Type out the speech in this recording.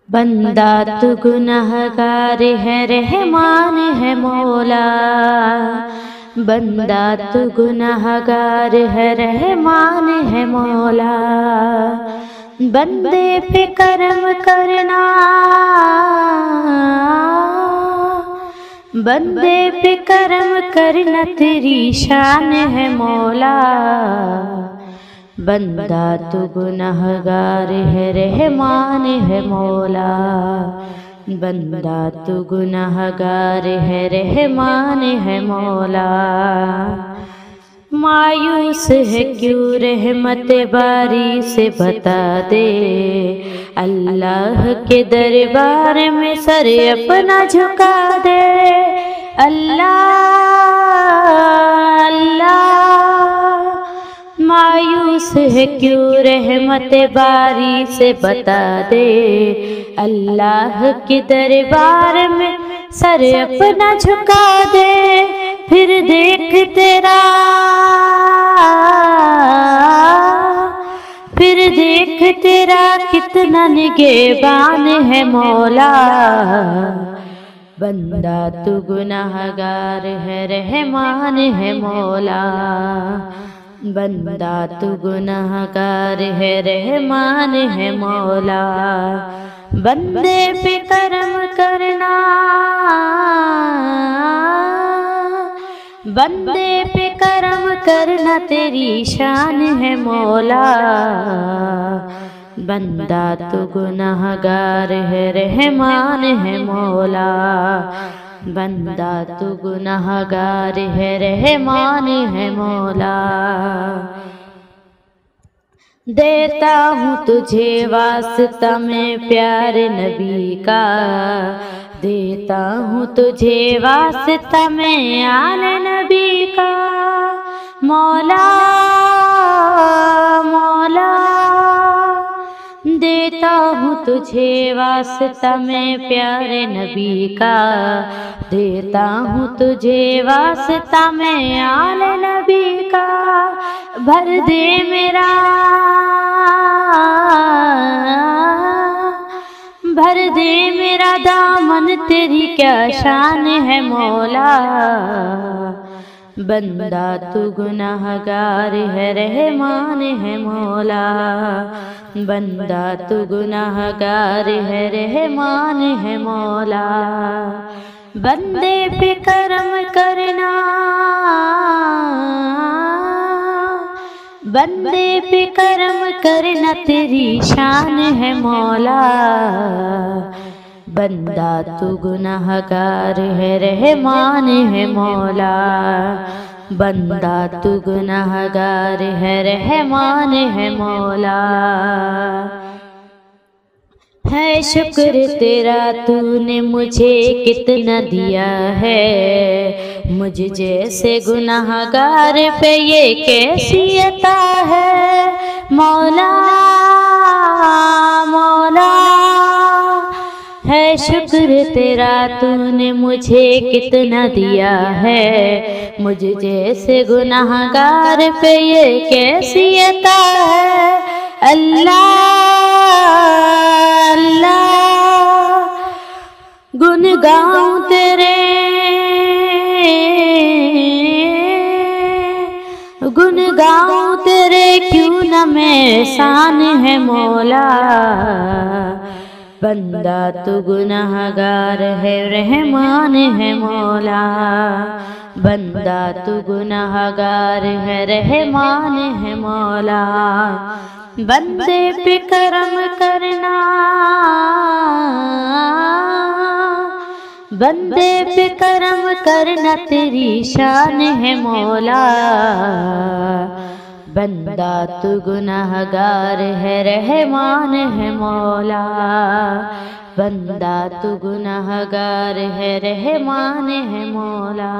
بندہ تو گنہگار ہے رحمان ہے مولا، بندہ تو گنہگار ہے رحمان ہے مولا، بندے پہ کرم کرنا، بندے پہ کرم کرنا تیری شان ہے مولا، بندہ تو گنہگار ہے رحمان ہے مولا، بندہ تو گنہگار ہے رحمان ہے مولا۔ مایوس ہے کیوں رحمت باری سے بتا دے، اللہ کے دربار میں سر اپنا جھکا دے، اللہ اللہ۔ مایوس ہے کیوں رحمت باری سے بتا دے، اللہ کے دربار میں سر اپنا جھکا دے، پھر دیکھ تیرا، پھر دیکھ تیرا کتنا نگہبان ہے مولا، بندہ تو گنہگار ہے رحمان ہے مولا، بندہ تو گنہگار ہے رحمان ہے مولا، بندے پہ کرم کرنا، بندے پہ کرم کرنا تیری شان ہے مولا، بندہ تو گنہگار ہے رحمان ہے مولا، بندہ تو گنہگار ہے رحمان ہے مولا۔ دیتا ہوں تجھے واسطہ میں پیارے نبی کا، دیتا ہوں تجھے واسطہ میں آل نبی کا، مولا مولا۔ دیتا ہوں تجھے واسطہ میں پیارے نبی کا، دیتا ہوں تجھے واسطہ میں آل نبی کا، بھر دے میرا، بھر دے میرا دامن تیری کیا شان ہے مولا، بندہ تو گنہگار ہے رحمان ہے مولا، بندہ تو گنہگار ہے رحمان ہے مولا، بندے پہ کرم کرنا، بندے پہ کرم کرنا تیری شان ہے مولا، بندہ تو گنہگار ہے رحمان ہے مولا، بندہ تو گنہگار ہے رحمان ہے مولا۔ ہے شکر تیرا تو نے مجھے کتنا دیا ہے، مجھ جیسے گنہگار پہ یہ کیسی عطا ہے، مولا مولا۔ ہے شکر تیرا تو نے مجھے کتنا دیا ہے، مجھ جیسے گنہگار پہ یہ کیسی عطا ہے، اللہ اللہ۔ گن گاؤں تیرے، گن گاؤں تیرے کیوں نہ میں احسان ہے مولا، بندہ تو گنہگار ہے رحمان ہے مولا، بندہ تو گنہگار ہے رحمان ہے مولا، بندے پہ کرم کرنا، بندے پہ کرم کرنا تیری شان ہے مولا، بندہ تو گنہگار ہے رحمان ہے مولا، بندہ تو گنہگار ہے رحمان ہے مولا۔